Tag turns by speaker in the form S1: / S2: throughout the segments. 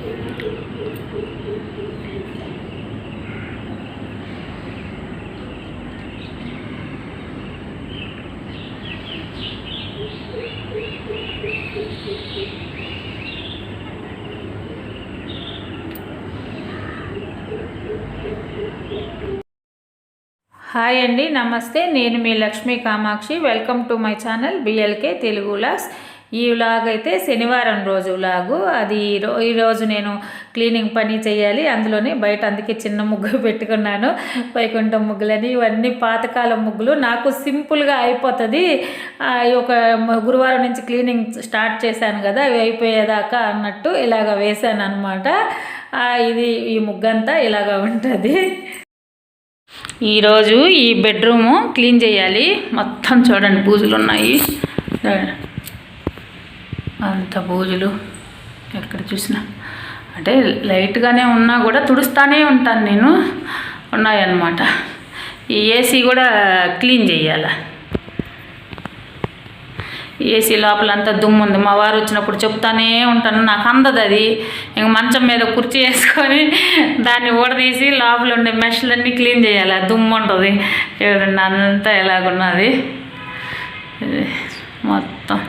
S1: Hi అండి, నమస్తే. నేను మీ Lakshmi Kamakshi. Welcome to my channel BLK Telugu vlogs. ఈ వ్లాగ్ అయితే శనివారం రోజు వ్లాగు. అది ఈరోజు నేను క్లీనింగ్ పని చేయాలి. అందులోనే బయట అందుకే చిన్న ముగ్గు పెట్టుకున్నాను. వైకుంఠం ముగ్గులని, ఇవన్నీ పాతకాలం ముగ్గులు. నాకు సింపుల్గా అయిపోతుంది. ఒక గురువారం నుంచి క్లీనింగ్ స్టార్ట్ చేశాను కదా, ఇవి అయిపోయేదాకా అన్నట్టు ఇలాగ వేసాను అనమాట. ఈ ముగ్గంతా ఇలాగ ఉంటుంది. ఈరోజు ఈ బెడ్రూము క్లీన్ చేయాలి. మొత్తం చూడండి, బూజులు ఉన్నాయి. అంత బూజులు ఎక్కడ చూసినా, అంటే లైట్గానే ఉన్నా కూడా తుడుస్తూనే ఉంటాను నేను. ఉన్నాయన్నమాట. ఈ ఏసీ కూడా క్లీన్ చేయాలి. ఏసీ లోపలంతా దుమ్ము ఉంది. మా వారు వచ్చినప్పుడు చెప్తానే ఉంటాను, నాకు అందదు అది. ఇంక మంచం మీద కుర్చీ వేసుకొని దాన్ని ఊడదీసి లోపల ఉండే మెష్లన్నీ క్లీన్ చేయాలి. దుమ్ము ఉంటుంది చూడండి, అంతా ఎలాగున్నది. మొత్తం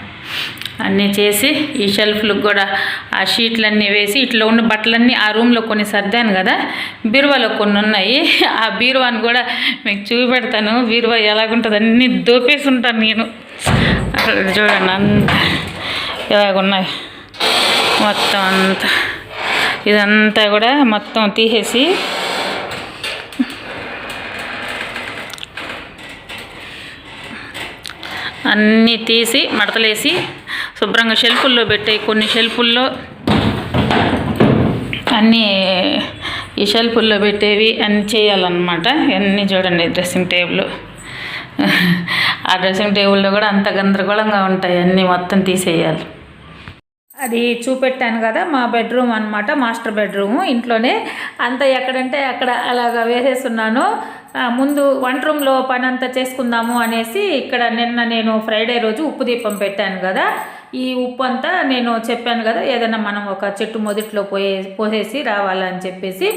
S1: అన్నీ చేసి ఈ షెల్ఫ్లకు కూడా ఆ షీట్లన్నీ వేసి, ఇట్లా ఉన్న బట్టలన్నీ ఆ రూమ్లో కొన్ని సర్దాను కదా, బీరువాలో కొన్ని ఉన్నాయి. ఆ బీరువాని కూడా మీకు చూపెడతాను. బీరువా ఎలాగుంటుంది అన్నీ దోపేసి ఉంటాను నేను. అక్కడ చూడండి, అంతా ఇలాగున్నాయి. మొత్తం అంతా ఇదంతా కూడా మొత్తం తీసేసి అన్నీ తీసి మడతలేసి శుభ్రంగా షెల్ఫుల్లో పెట్టాయి. కొన్ని షెల్ఫుల్లో అన్నీ ఈ షెల్ఫుల్లో పెట్టేవి అన్నీ చేయాలన్నమాట. అన్నీ చూడండి, డ్రెస్సింగ్ టేబుల్, ఆ డ్రెస్సింగ్ టేబుల్లో కూడా అంత గందరగోళంగా ఉంటాయి. అన్నీ మొత్తం తీసేయాలి. అది చూపెట్టాను కదా, మా బెడ్రూమ్ అనమాట, మాస్టర్ బెడ్రూము. ఇంట్లోనే అంతా ఎక్కడంటే అక్కడ అలాగా వేసేస్తున్నాను. ముందు వంట రూమ్లో పని అంతా చేసుకుందాము అనేసి ఇక్కడ నిన్న నేను ఫ్రైడే రోజు ఉప్పు దీపం పెట్టాను కదా. ఈ ఉప్పు అంతా నేను చెప్పాను కదా, ఏదైనా మనం ఒక చెట్టు మొదట్లో పోసేసి రావాలని చెప్పేసి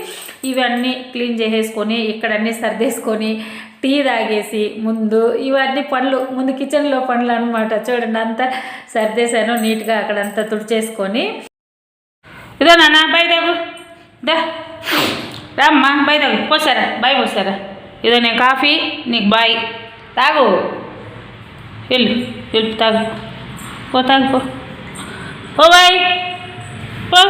S1: ఇవన్నీ క్లీన్ చేసేసుకొని ఇక్కడన్నీ సర్దేసుకొని టీ తాగేసి ముందు ఇవన్నీ పనులు, ముందు కిచెన్లో పనులు అనమాట. చూడండి, అంతా సర్దేశాను నీట్గా. అక్కడంతా తుడిచేసుకొని ఇదో నాన్న బయటకు దా రామ్మా, బయటకు పోసారా, బాయ్ పోసారా. ఇదో నేను కాఫీ, నీకు బాయ్, తాగు, వెళ్ళు తాగు, పో తాగు, పో బాయ్ పో.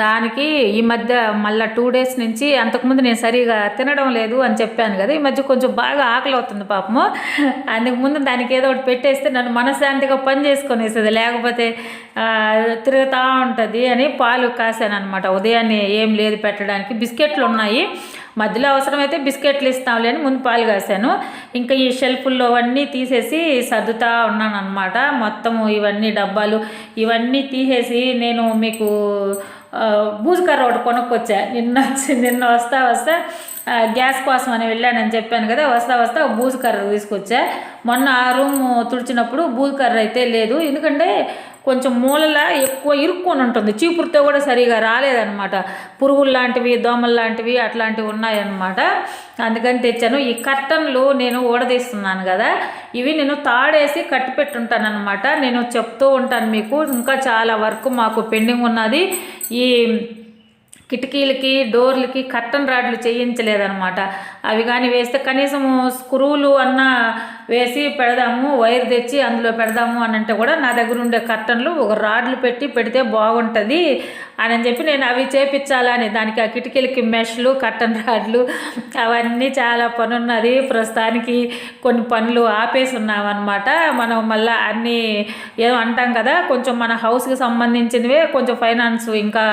S1: దానికి ఈ మధ్య మళ్ళీ 2 days నుంచి, అంతకుముందు నేను సరిగా తినడం లేదు అని చెప్పాను కదా, ఈ మధ్య కొంచెం బాగా ఆకలి అవుతుంది పాపము. అందుకు ముందు దానికి ఏదో ఒకటి పెట్టేస్తే నన్ను మనశ్శాంతిగా పని చేసుకొనేస్తుంది, లేకపోతే తిరుగుతూ ఉంటుంది అని పాలు కాసాను అనమాట. ఉదయాన్నే ఏం లేదు పెట్టడానికి, బిస్కెట్లు ఉన్నాయి, మధ్యలో అవసరమైతే బిస్కెట్లు ఇస్తాంలే అని ముందు పాలు కాసాను. ఇంకా ఈ షెల్ఫుల్లో అవన్నీ తీసేసి సర్దుతా ఉన్నాను అనమాట. మొత్తము ఇవన్నీ డబ్బాలు ఇవన్నీ తీసేసి నేను మీకు బూజుకర్ర ఒకటి కొనుక్కొచ్చా. నిన్న వస్తా గ్యాస్ కోసం అని వెళ్ళానని చెప్పాను కదా, వస్తా బూజుకర్ర తీసుకొచ్చా. మొన్న ఆ రూమ్ తుడిచినప్పుడు బూజుకర్ర అయితే లేదు, ఎందుకంటే కొంచెం మూలలా ఎక్కువ ఇరుక్కొని ఉంటుంది, చీపురుతో కూడా సరిగా రాలేదనమాట. పురుగులు లాంటివి, దోమలు లాంటివి అట్లాంటివి ఉన్నాయన్నమాట. అందుకని తెచ్చాను. ఈ కర్టన్లు నేను ఊడదీస్తున్నాను కదా, ఇవి నేను తాడేసి కట్టి పెట్టుంటాను అనమాట. నేను చెప్తూ ఉంటాను మీకు, ఇంకా చాలా వర్క్ మాకు పెండింగ్ ఉన్నది. ఈ కిటికీలకి, డోర్లకి కర్టన్ రాడ్లు చేయించలేదనమాట. అవి కానీ వేస్తే కనీసము స్క్రూలు అన్నా వేసి పెడదాము, వైర్ తెచ్చి అందులో పెడదాము అని అంటే కూడా నా దగ్గర ఉండే కర్టన్లు ఒక రాడ్లు పెడితే బాగుంటుంది అని చెప్పి నేను అవి చేపించాలని, దానికి ఆ కిటికీలకి మెష్లు, కర్టన్ రాడ్లు అవన్నీ చాలా పని ఉన్నది. ప్రస్తుతానికి కొన్ని పనులు ఆపేసి ఉన్నామన్నమాట. మనం మళ్ళీ అన్నీ ఏదో అంటాం కదా, కొంచెం మన హౌస్కి సంబంధించినవే కొంచెం ఫైనాన్స్ ఇంకా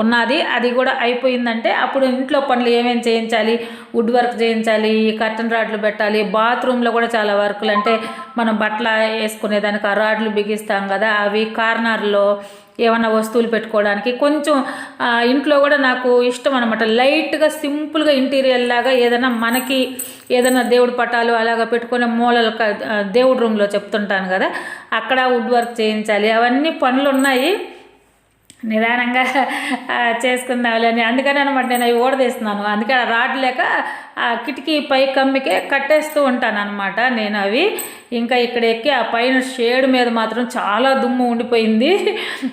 S1: ఉన్నది, అది కూడా అయిపోయిందంటే అప్పుడు ఇంట్లో పనులు ఏమేమి చేయించాలి, వుడ్ వర్క్ చేయించాలి, కర్టన్ రాడ్లు పెట్టాలి, బాత్రూంలో కూడా చాలా వర్కులు, అంటే మనం బట్టలు వేసుకునేదానికి ఆ రాడ్లు బిగిస్తాం కదా, అవి కార్నర్లో ఏమన్నా వస్తువులు పెట్టుకోవడానికి కొంచెం ఇంట్లో కూడా నాకు ఇష్టం అనమాట. లైట్గా సింపుల్గా ఇంటీరియర్ లాగా ఏదైనా మనకి ఏదైనా దేవుడి పటాలు అలాగా పెట్టుకునే మూలలు దేవుడి రూమ్లో చెప్తుంటాను కదా, అక్కడ వుడ్ వర్క్ చేయించాలి. అవన్నీ పనులు ఉన్నాయి, నిదానంగా చేసుకుందాంలే అని. అందుకని అనమాట నేను అవి ఓడదీస్తున్నాను. అందుకే రాడ్ లేక ఆ కిటికీ పై కమ్మికే కట్టేస్తూ ఉంటాను అనమాట నేను అవి. ఇంకా ఇక్కడ ఎక్కి ఆ పైన షేడ్ మీద మాత్రం చాలా దుమ్ము ఉండిపోయింది.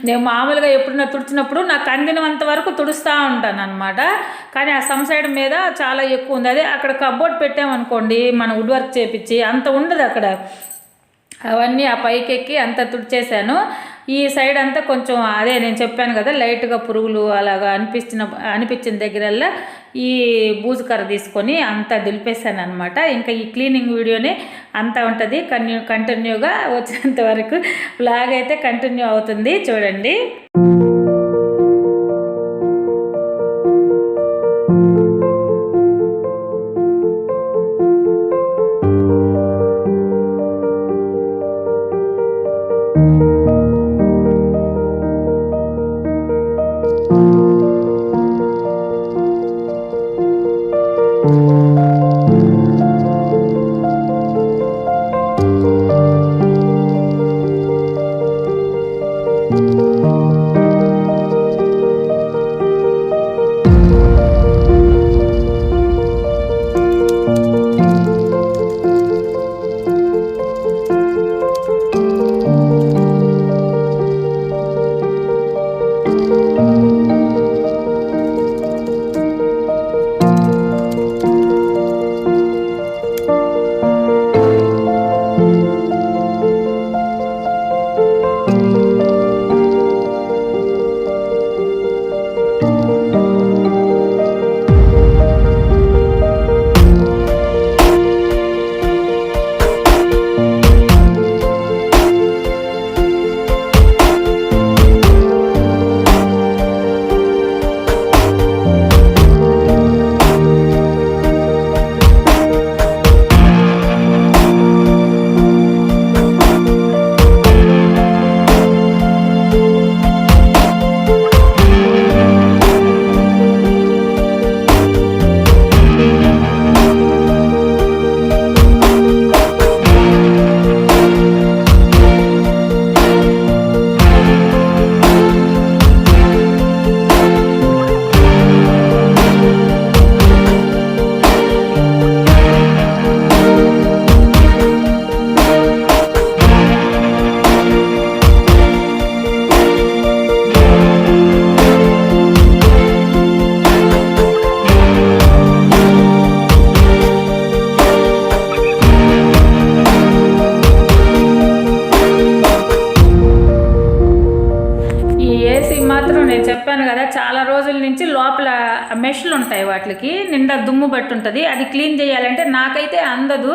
S1: నేను మామూలుగా ఎప్పుడన్నా తుడిచినప్పుడు నాకు అందినంత వరకు తుడుస్తూ ఉంటాను అనమాట. కానీ ఆ సమ్ సైడ్ మీద చాలా ఎక్కువ ఉంది. అదే అక్కడ కబోర్డ్ పెట్టామనుకోండి మనం వుడ్ వర్క్ చేపించి, అంత ఉండదు అక్కడ. అవన్నీ ఆ పైకెక్కి అంతా తుడిచేసాను. ఈ సైడ్ అంతా కొంచెం అదే నేను చెప్పాను కదా, లైట్గా పురుగులు అలాగా అనిపించిన దగ్గరల్లా ఈ బూజు కర్ర తీసుకొని అంతా దులిపేసాను అనమాట. ఇంకా ఈ క్లీనింగ్ వీడియోనే అంతా ఉంటుంది, కంటిన్యూగా వచ్చేంత వరకు వ్లాగ్ అయితే కంటిన్యూ అవుతుంది, చూడండి. చెప్పాను కదా, చాలా రోజుల నుంచి లోపల మెష్లు ఉంటాయి, వాటికి నిండా దుమ్ము బట్టి ఉంటుంది. అది క్లీన్ చేయాలంటే నాకైతే అందదు.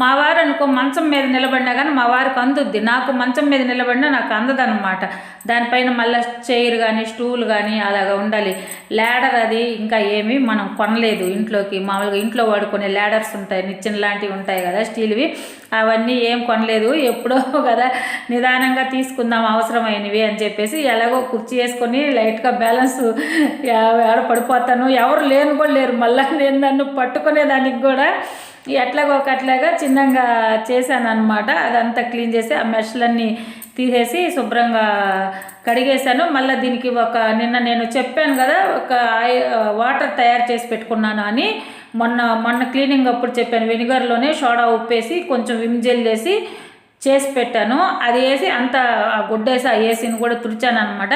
S1: మా వారు అనుకో మంచం మీద నిలబడినా కానీ మా వారికి అందుద్ది, నాకు మంచం మీద నిలబడినా నాకు అందదనమాట. దానిపైన మళ్ళీ చైర్ కానీ స్టూల్ కానీ అలాగా ఉండాలి. ల్యాడర్ అది ఇంకా ఏమీ మనం కొనలేదు ఇంట్లోకి. మామూలుగా ఇంట్లో వాడుకునే ల్యాడర్స్ ఉంటాయి, నిచ్చెన లాంటివి ఉంటాయి కదా స్టీల్వి, అవన్నీ ఏం కొనలేదు. ఎప్పుడో కదా నిదానంగా తీసుకుందాం అవసరమైనవి అని చెప్పేసి ఎలాగో కుర్చీ వేసుకొని లైట్గా బ్యాలెన్స్ ఆడ పడిపోతాను. ఎవరు లేను కూడా లేరు, మళ్ళీ నేను నన్ను పట్టుకునేదానికి కూడా ఎట్లాగోకట్లాగా చిన్నగా చేశాను అనమాట. అదంతా క్లీన్ చేసి ఆ మెష్లన్నీ తీసేసి శుభ్రంగా కడిగేశాను. మళ్ళీ దీనికి నిన్న నేను చెప్పాను కదా, వాటర్ తయారు చేసి పెట్టుకున్నాను అని. మొన్న క్లీనింగ్ అప్పుడు చెప్పాను, వెనిగర్లోనే సోడా ఉప్పేసి కొంచెం విమ్ జెల్ వేసి చేసి పెట్టాను. అది వేసి అంతా గుడ్డేసి ఆ ఏసీని కూడా తుడిచాను అనమాట.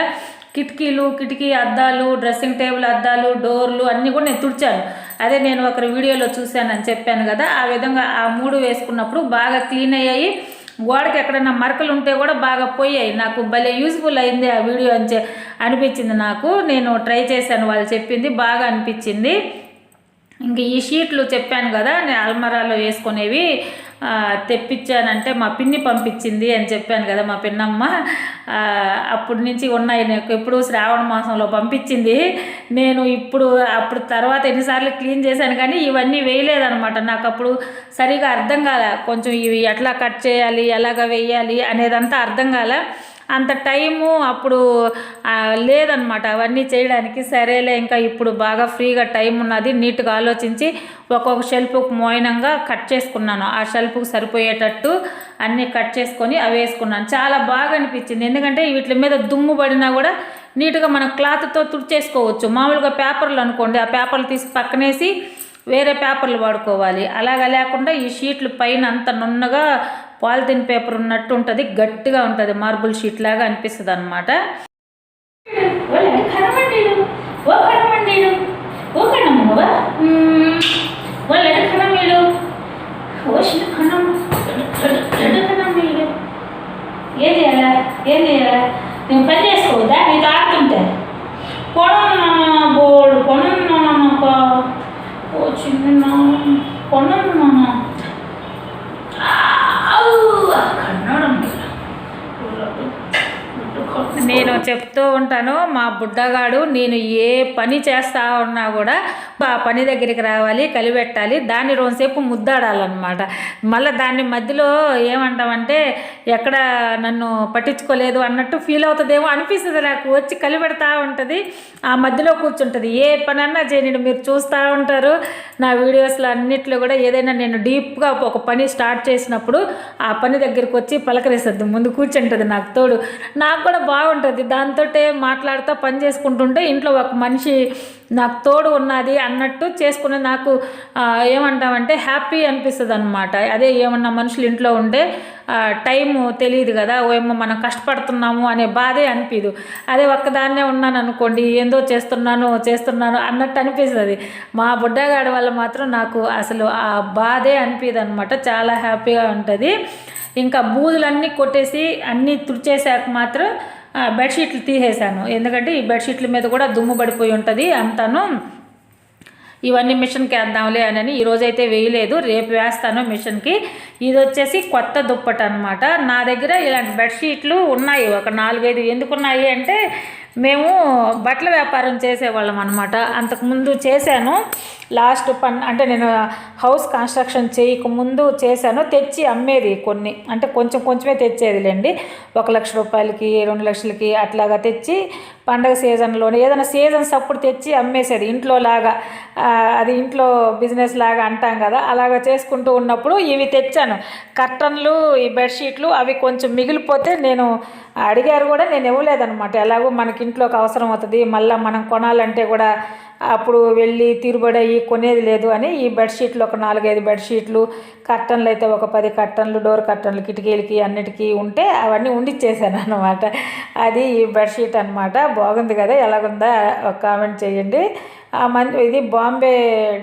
S1: కిటికీ అద్దాలు, డ్రెస్సింగ్ టేబుల్ అద్దాలు, డోర్లు అన్నీ కూడా నేను తుడిచాను. అదే నేను ఒకరి వీడియోలో చూశానని చెప్పాను కదా, ఆ విధంగా ఆ 3 వేసుకున్నప్పుడు బాగా క్లీన్ అయ్యాయి. గోడకి ఎక్కడన్నా మరకలు ఉంటే కూడా బాగా పోయాయి. నాకు భలే యూజ్ఫుల్ అయింది ఆ వీడియో అనిపించింది నాకు. నేను ట్రై చేశాను, వాళ్ళు చెప్పింది బాగా అనిపించింది. ఇంక ఈ షీట్లు చెప్పాను కదా నేను అల్మరాలో వేసుకునేవి తెప్పించానంటే మా పిన్ని పంపించింది అని చెప్పాను కదా, మా పిన్నమ్మ అప్పటి నుంచి ఉన్నాయి. నాకు ఎప్పుడు శ్రావణ మాసంలో పంపించింది. నేను అప్పుడు తర్వాత ఎన్నిసార్లు క్లీన్ చేశాను కానీ ఇవన్నీ వేయలేదనమాట. నాకు అప్పుడు సరిగా అర్థం కాలే, కొంచెం ఇవి ఎట్లా కట్ చేయాలి, ఎలాగ వేయాలి అనేదంతా అర్థం కాలే. అంత టైము అప్పుడు లేదనమాట అవన్నీ చేయడానికి. సరేలే ఇంకా ఇప్పుడు బాగా ఫ్రీగా టైం ఉన్నది, నీట్గా ఆలోచించి ఒక్కొక్క షెల్ఫ్కు మోయనంగా కట్ చేసుకున్నాను. ఆ షెల్ఫ్కి సరిపోయేటట్టు అన్నీ కట్ చేసుకొని అవి వేసుకున్నాను. చాలా బాగా అనిపించింది, ఎందుకంటే వీటి మీద దుమ్ము పడినా కూడా నీట్గా మనం క్లాత్తో తుడిచేసుకోవచ్చు. మామూలుగా పేపర్లు అనుకోండి, ఆ పేపర్లు తీసి పక్కనేసి వేరే పేపర్లు వాడుకోవాలి. అలాగా లేకుండా ఈ షీట్లు పైన అంత నున్నగా పాలిథిన్ పేపర్ ఉన్నట్టు ఉంటుంది, గట్టిగా ఉంటుంది, మార్బుల్ షీట్ లాగా అనిపిస్తుంది అనమాట. ఏం చేయాలా నేను పని చేసుకోవద్దా నీతో ఆడుతుంటే? బోర్డు కొనమ్మా, చిన్న కొనమ్మా. నేను చెప్తూ ఉంటాను, మా బుడ్డగాడు నేను ఏ పని చేస్తా ఉన్నా కూడా ఆ పని దగ్గరికి రావాలి, కలిపెట్టాలి, దాన్ని రోజుసేపు ముద్దాడాలన్నమాట. మళ్ళీ దాన్ని మధ్యలో ఏమంటామంటే ఎక్కడ నన్ను పట్టించుకోలేదు అన్నట్టు ఫీల్ అవుతుందేమో అనిపిస్తుంది నాకు. వచ్చి కలిపెడతా ఉంటుంది, ఆ మధ్యలో కూర్చుంటుంది. ఏ పని అన్నా చేయని మీరు చూస్తూ ఉంటారు నా వీడియోస్లో అన్నిట్లో కూడా. ఏదైనా నేను డీప్గా ఒక పని స్టార్ట్ చేసినప్పుడు ఆ పని దగ్గరికి వచ్చి పలకరిస్తుంది, ముందు కూర్చుంటుంది నాకు తోడు. నాకు కూడా బాగుంటుంది, దాంతో మాట్లాడుతూ పని చేసుకుంటుంటే ఇంట్లో ఒక మనిషి నాకు తోడు ఉన్నది అన్నట్టు చేసుకునే నాకు ఏమంటామంటే హ్యాపీ అనిపిస్తుంది అనమాట. అదే ఏమన్నా మనుషులు ఇంట్లో ఉంటే టైము తెలియదు కదా, ఏమో మనం కష్టపడుతున్నాము అనే బాధే అనిపించదు. అదే ఒక్కదాన్నే ఉన్నాను అనుకోండి, ఏందో చేస్తున్నాను అన్నట్టు అనిపిస్తుంది. మా బుడ్డగాడి వల్ల మాత్రం నాకు అసలు ఆ బాధే అనిపించదు అనమాట, చాలా హ్యాపీగా ఉంటుంది. ఇంకా బూజులన్నీ కొట్టేసి అన్నీ తుడిచేసాక మాత్రం బెడ్షీట్లు తీసేసాను, ఎందుకంటే ఈ బెడ్షీట్ల మీద కూడా దుమ్ము పడిపోయి ఉంటుంది అంతాను. ఇవన్నీ మిషన్కి వేద్దాంలే అని ఈరోజైతే వేయలేదు, రేపు వేస్తాను మిషన్కి. ఇది వచ్చేసి కొత్త దుప్పట అనమాట. నా దగ్గర ఇలాంటి బెడ్షీట్లు ఉన్నాయి ఒక 4-5. ఎందుకున్నాయి అంటే మేము బట్టల వ్యాపారం చేసేవాళ్ళం అనమాట. అంతకుముందు చేశాను, లాస్ట్ అంటే నేను హౌస్ కన్స్ట్రక్షన్ చేయకముందు చేశాను. తెచ్చి అమ్మేది కొన్ని, అంటే కొంచెమే తెచ్చేదిలేండి. 1 లక్ష రూపాయలకి 2 లక్షలకి అట్లాగా తెచ్చి పండగ సీజన్లోనే ఏదైనా సీజన్స్ అప్పుడు తెచ్చి అమ్మేసేది. ఇంట్లో లాగా అది ఇంట్లో బిజినెస్ లాగా అంటాం కదా, అలాగా చేసుకుంటూ ఉన్నప్పుడు ఇవి తెచ్చాను. కర్టన్లు, ఈ బెడ్షీట్లు అవి కొంచెం మిగిలిపోతే నేను అడిగారు కూడా, నేను ఇవ్వలేదన్నమాట. ఎలాగో మనకి ఇంట్లోకి అవసరం అవుతుంది, మళ్ళీ మనం కొనాలంటే కూడా అప్పుడు వెళ్ళి తిరుబడి కొనేది లేదు అని ఈ బెడ్షీట్లు ఒక 4-5 బెడ్షీట్లు, కర్టన్లు అయితే ఒక 10 కర్టన్లు, డోర్ కర్టన్లు కిటికీలకి అన్నిటికీ ఉంటే అవన్నీ ఉండిచ్చేసాను అనమాట. అది ఈ బెడ్షీట్ అనమాట. బాగుంది కదా, ఎలాగుందా ఒక కామెంట్ చేయండి. ఇది బాంబే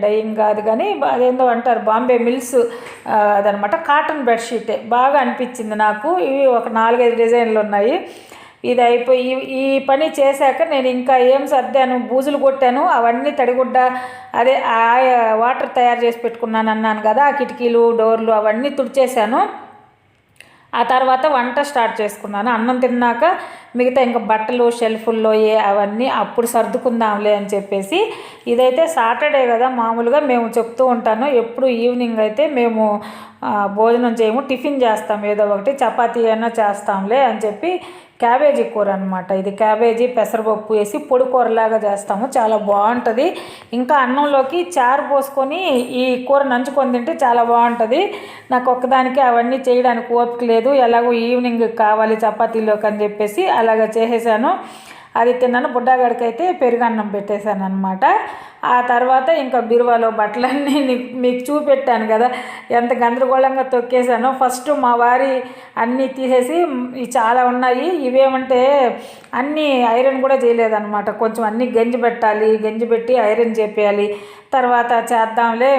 S1: డైయింగ్ కాదు కానీ అదేందో అంటారు, బాంబే మిల్స్ అదనమాట. కాటన్ బెడ్షీటే బాగా అనిపించింది నాకు. ఇవి ఒక 4-5 డిజైన్లు ఉన్నాయి. ఇది అయిపోయి ఈ పని చేశాక నేను ఇంకా ఏం సర్దాను, బూజులు కొట్టాను, అవన్నీ తడిగుడ్డ అదే వాటర్ తయారు చేసి పెట్టుకున్నాను అన్నాను కదా, ఆ కిటికీలు డోర్లు అవన్నీ తుడిచేశాను. ఆ తర్వాత వంట స్టార్ట్ చేసుకున్నాను. అన్నం తిన్నాక మిగతా ఇంకా బట్టలు షెల్ఫుల్లో అవన్నీ అప్పుడు సర్దుకుందాంలే అని చెప్పేసి. ఇదైతే సాటర్డే కదా, మామూలుగా మేము చెప్తూ ఉంటాను, ఎప్పుడు ఈవినింగ్ అయితే మేము భోజనం చేయము, టిఫిన్ చేస్తాం, ఏదో ఒకటి చపాతీ అయినా చేస్తాంలే అని చెప్పి. క్యాబేజీ కూర అనమాట ఇది. క్యాబేజీ పెసరపప్పు వేసి పొడి కూరలాగా చేస్తాము, చాలా బాగుంటుంది. ఇంకా అన్నంలోకి చారు పోసుకొని ఈ కూర నంచుకొని తింటే చాలా బాగుంటుంది. నాకు ఒక్కదానికి అవన్నీ చేయడానికి ఓపిక లేదు, ఎలాగో ఈవినింగ్ కావాలి చపాతీలోకి అని చెప్పేసి అలాగ చేసేసాను. అది తిన్నాను. బుడ్డగాడికి అయితే పెరుగన్నం పెట్టేశాను అనమాట. ఆ తర్వాత ఇంకా బీరువాలో బట్టలన్నీ మీకు చూపెట్టాను కదా ఎంత గందరగోళంగా తొక్కేసానో. ఫస్ట్ మా వారి అన్నీ తీసేసి చాలా ఉన్నాయి, ఇవేమంటే అన్నీ ఐరన్ కూడా చేయలేదన్నమాట. కొంచెం అన్నీ గంజి పెట్టాలి, గంజి పెట్టి ఐరన్ చేపేయాలి, తర్వాత చేద్దాంలే.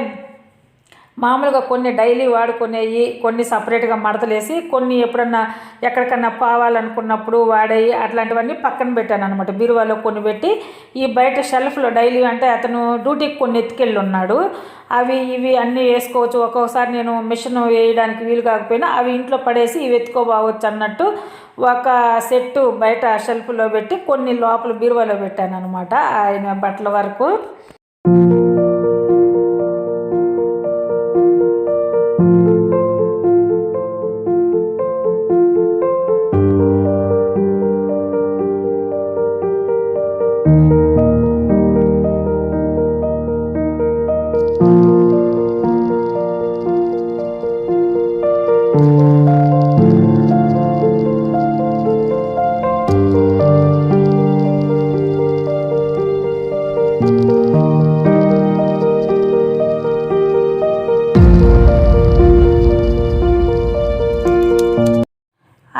S1: మామూలుగా కొన్ని డైలీ వాడుకునేవి, కొన్ని సపరేట్గా మడతలేసి, కొన్ని ఎప్పుడన్నా ఎక్కడికన్నా పోవాలనుకున్నప్పుడు వాడేవి, అట్లాంటివన్నీ పక్కన పెట్టాను అనమాట. బీరువాలో కొన్ని పెట్టి ఈ బయట షెల్ఫ్లో డైలీ అంటే అతను డ్యూటీకి కొన్ని ఎత్తుకెళ్ళి ఉన్నాడు, అవి ఇవి అన్నీ వేసుకోవచ్చు. ఒక్కొక్కసారి నేను మిషన్ వేయడానికి వీలు కాకపోయినా అవి ఇంట్లో పడేసి ఇవి ఎత్తుకోబావచ్చు అన్నట్టు ఒక సెట్టు బయట షెల్ఫ్లో పెట్టి కొన్ని లోపల బీరువాలో పెట్టాను అనమాట, ఆయన బట్టల వరకు.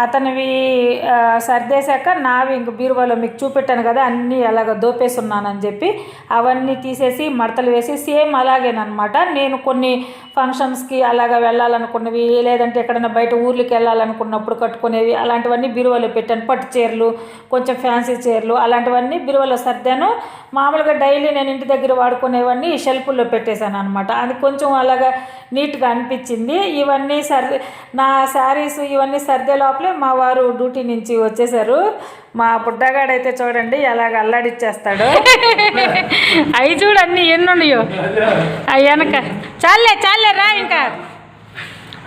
S1: అతనివి సర్దేశాక నావి ఇంక బీరువాలో మీకు చూపెట్టాను కదా అన్నీ అలాగ దోపేస్తున్నానని చెప్పి అవన్నీ తీసేసి మడతలు వేసి సేమ్ అలాగేనమాట. నేను కొన్ని ఫంక్షన్స్కి అలాగ వెళ్ళాలనుకున్నవి, లేదంటే ఎక్కడైనా బయట ఊర్లకి వెళ్ళాలనుకున్నప్పుడు కట్టుకునేవి అలాంటివన్నీ బీరువాలో పెట్టాను. పట్టు చీరలు, కొంచెం ఫ్యాన్సీ చీరలు అలాంటివన్నీ బీరువాలో సర్దాను. మామూలుగా డైలీ నేను ఇంటి దగ్గర వాడుకునేవన్నీ షెల్ఫుల్లో పెట్టేశాను అనమాట. అది కొంచెం అలాగా నీట్గా అనిపించింది. ఇవన్నీ నా శారీస్ ఇవన్నీ సర్దే లోపలే మా వారు డ్యూటీ నుంచి వచ్చేసారు. మా బుడ్డగాడైతే చూడండి ఎలాగ అల్లాడిచ్చేస్తాడు. అవి చూడు అన్నీ ఎన్ని ఉన్నాయో అవి వెనక. చాలే చాలే రా ఇంకా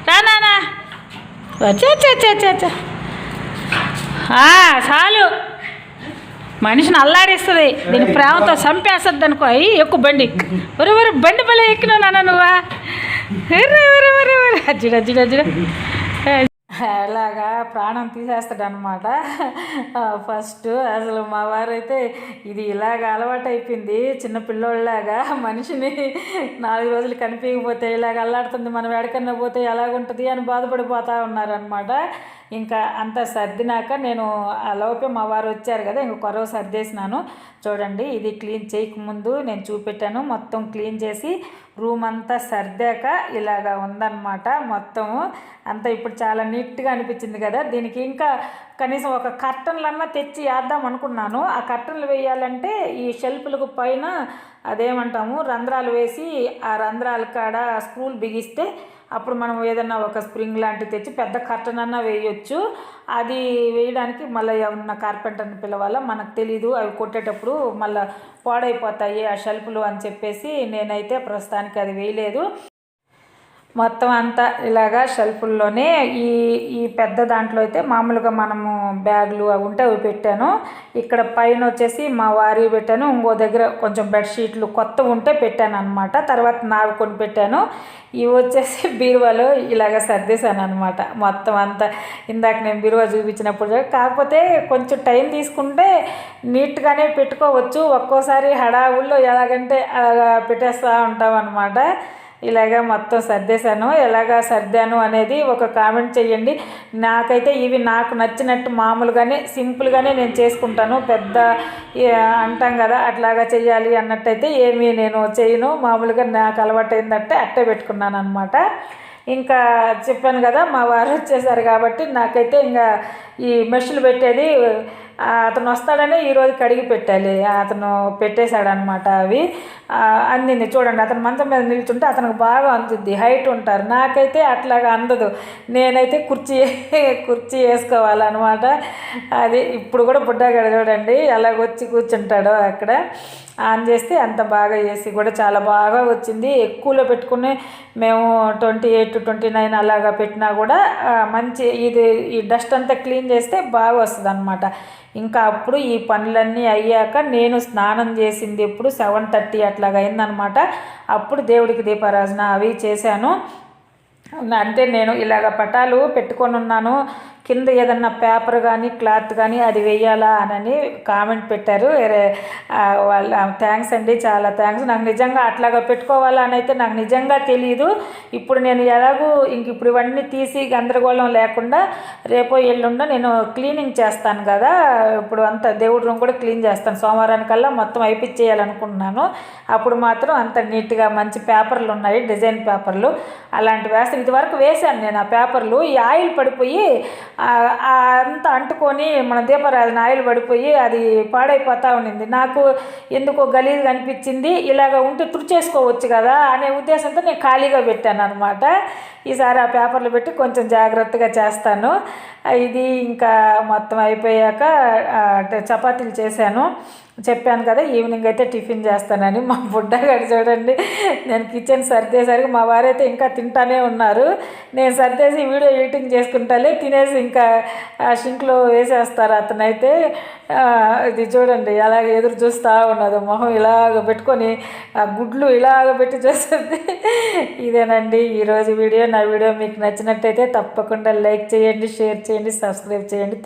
S1: రా నానా చాలు. మనిషిని అల్లాడిస్తుంది, దీని ప్రేమతో చంపేస్తుంది అనుకో. అయ్యి ఎక్కువ బండి ఒరే బండి బల ఎక్కినావు నాన్న నువ్వా. అజ్జుడు అజ్జుడు అజ్జుడు అలాగా ప్రాణం తీసేస్తాడు అనమాట. ఫస్ట్ అసలు మా వారైతే ఇది ఇలాగ అలవాటు అయిపోయింది చిన్నపిల్లోళ్ళలాగా. మనిషిని 4 రోజులు కనిపించకపోతే ఇలాగ అల్లాడుతుంది, మనం ఎక్కడికన్నా పోతే ఎలాగుంటుంది అని బాధపడిపోతూ ఉన్నారనమాట. ఇంకా అంత సర్దినాక నేను ఆ లోపే మా వారు వచ్చారు కదా, ఇంక కొరవ సర్దేసినాను. చూడండి ఇది క్లీన్ చేయకముందు నేను చూపెట్టాను. మొత్తం క్లీన్ చేసి రూమ్ అంతా సర్దాక ఇలాగా ఉందన్నమాట. మొత్తం అంతా ఇప్పుడు చాలా నీట్గా అనిపించింది కదా. దీనికి ఇంకా కనీసం ఒక కర్టన్లన్నా తెచ్చి వేద్దాం అనుకున్నాను. ఆ కర్టన్లు వేయాలంటే ఈ షెల్ఫ్లకు పైన అదేమంటాము రంధ్రాలు వేసి ఆ రంధ్రాల కాడ స్క్రూలు బిగిస్తే అప్పుడు మనం ఏదన్నా ఒక స్ప్రింగ్ లాంటివి తెచ్చి పెద్ద కర్టన్ అన్నా వేయొచ్చు. అది వేయడానికి మళ్ళీ ఏమన్నా కార్పెంటర్ని పిలవాలా మనకు తెలీదు. అవి కొట్టేటప్పుడు మళ్ళీ పాడైపోతాయి ఆ షెల్ఫ్లు అని చెప్పేసి నేనైతే ప్రస్తుతానికి అది వేయలేదు. మొత్తం అంతా ఇలాగా షెల్ఫుల్లోనే ఈ పెద్ద దాంట్లో అయితే మామూలుగా మనము బ్యాగులు అవి ఉంటే అవి పెట్టాను. ఇక్కడ పైన వచ్చేసి మా వారి పెట్టాను. ఇంకో దగ్గర కొంచెం బెడ్షీట్లు కొత్త ఉంటే పెట్టాను అనమాట. తర్వాత నావి కొన్ని పెట్టాను. ఇవి వచ్చేసి బీరువాలో ఇలాగ సర్దేశాను అనమాట. మొత్తం అంతా ఇందాక నేను బీరువా చూపించినప్పుడు కాకపోతే కొంచెం టైం తీసుకుంటే నీట్గానే పెట్టుకోవచ్చు. ఒక్కోసారి హడావుల్లో ఎలాగంటే అలాగా పెట్టేస్తూ ఉంటాం అనమాట. ఇలాగ మొత్తం సర్దేశాను. ఎలాగా సర్దాను అనేది ఒక కామెంట్ చేయండి. నాకైతే ఇవి నాకు నచ్చినట్టు మామూలుగానే సింపుల్గానే నేను చేసుకుంటాను. పెద్ద అంటాం కదా అట్లాగా చెయ్యాలి అన్నట్టయితే ఏమీ నేను చేయను. మామూలుగా నాకు అలవాటైందంటే అట్టే పెట్టుకున్నాను అనమాట. ఇంకా చెప్పాను కదా మా వారు వచ్చేసారు కాబట్టి నాకైతే ఇంకా ఈ మెషిన్లు పెట్టేది అతను వస్తాడనే ఈరోజు కడిగి పెట్టాలి. అతను పెట్టేశాడనమాట. అవి అందింది చూడండి. అతను మంచం మీద నిల్చుంటే అతనికి బాగా అందుద్ది, హైట్ ఉంటారు. నాకైతే అట్లాగా అందదు. నేనైతే కుర్చీ వేసుకోవాలన్నమాట. అది ఇప్పుడు కూడా బుడ్డగాడ చూడండి ఎలాగొచ్చి కూర్చుంటాడో అక్కడ. ఆన్ చేస్తే అంత బాగా ఏసీ కూడా చాలా బాగా వచ్చింది. ఎక్కువలో పెట్టుకుని మేము 28, 29 అలాగా పెట్టినా కూడా మంచి ఈ డస్ట్ అంతా క్లీన్ చేస్తే బాగా వస్తుంది అనమాట. ఇంకా అప్పుడు ఈ పనులన్నీ అయ్యాక నేను స్నానం చేసింది ఎప్పుడు 7:30 అట్లాగా అయిందనమాట. అప్పుడు దేవుడికి దీపారాధన అవి చేశాను. అంటే నేను ఇలాగ పటాలు పెట్టుకొని ఉన్నాను. కింద ఏదన్నా పేపర్ కానీ క్లాత్ కానీ అది వేయాలా అని కామెంట్ పెట్టారు. వాళ్ళ థ్యాంక్స్ అండి, చాలా థ్యాంక్స్. నాకు నిజంగా అట్లాగా పెట్టుకోవాలా అని అయితే నాకు నిజంగా తెలియదు. ఇప్పుడు నేను ఎలాగూ ఇప్పుడు ఇవన్నీ తీసి గందరగోళం లేకుండా రేపో ఎల్లుండో నేను క్లీనింగ్ చేస్తాను కదా. ఇప్పుడు అంతా దేవుడి రూమ్ కూడా క్లీన్ చేస్తాను. సోమవారానికల్లా మొత్తం అయిపించేయాలనుకుంటున్నాను. అప్పుడు మాత్రం అంత నీట్గా మంచి పేపర్లు ఉన్నాయి, డిజైన్ పేపర్లు అలాంటివి వేస్తాను. ఇంతవరకు వేశాను నేను ఆ పేపర్లు. ఈ ఆయిల్ పడిపోయి అంతా అంటుకొని మన దీపారాధన ఆయిల్ పడిపోయి అది పాడైపోతూ ఉండింది. నాకు ఎందుకో గలీజ్గా అనిపించింది. ఇలాగ ఉంటే తుడిచేసుకోవచ్చు కదా అనే ఉద్దేశంతో నేను ఖాళీగా పెట్టాను అనమాట. ఈసారి ఆ పేపర్లు పెట్టి కొంచెం జాగ్రత్తగా చేస్తాను. ఇది ఇంకా మొత్తం అయిపోయాక చపాతీలు చేశాను. చెప్పాను కదా ఈవినింగ్ అయితే టిఫిన్ చేస్తానని. మా బుడ్డగాడు చూడండి నేను కిచెన్ సర్దేసరికి మా వారైతే ఇంకా తింటానే ఉన్నారు. నేను సర్దేసి వీడియో ఎడిటింగ్ చేసుకుంటాలే తినేసి ఇంకా షింక్లో వేసేస్తారు. అతనైతే ఇది చూడండి అలాగ ఎదురు చూస్తూ ఉన్నది. మొహం ఇలాగ పెట్టుకొని గుడ్లు ఇలాగ పెట్టి చూస్తుంది. ఇదేనండి ఈరోజు వీడియో. నా వీడియో మీకు నచ్చినట్టయితే తప్పకుండా లైక్ చేయండి, షేర్ చేయండి, సబ్స్క్రైబ్ చేయండి.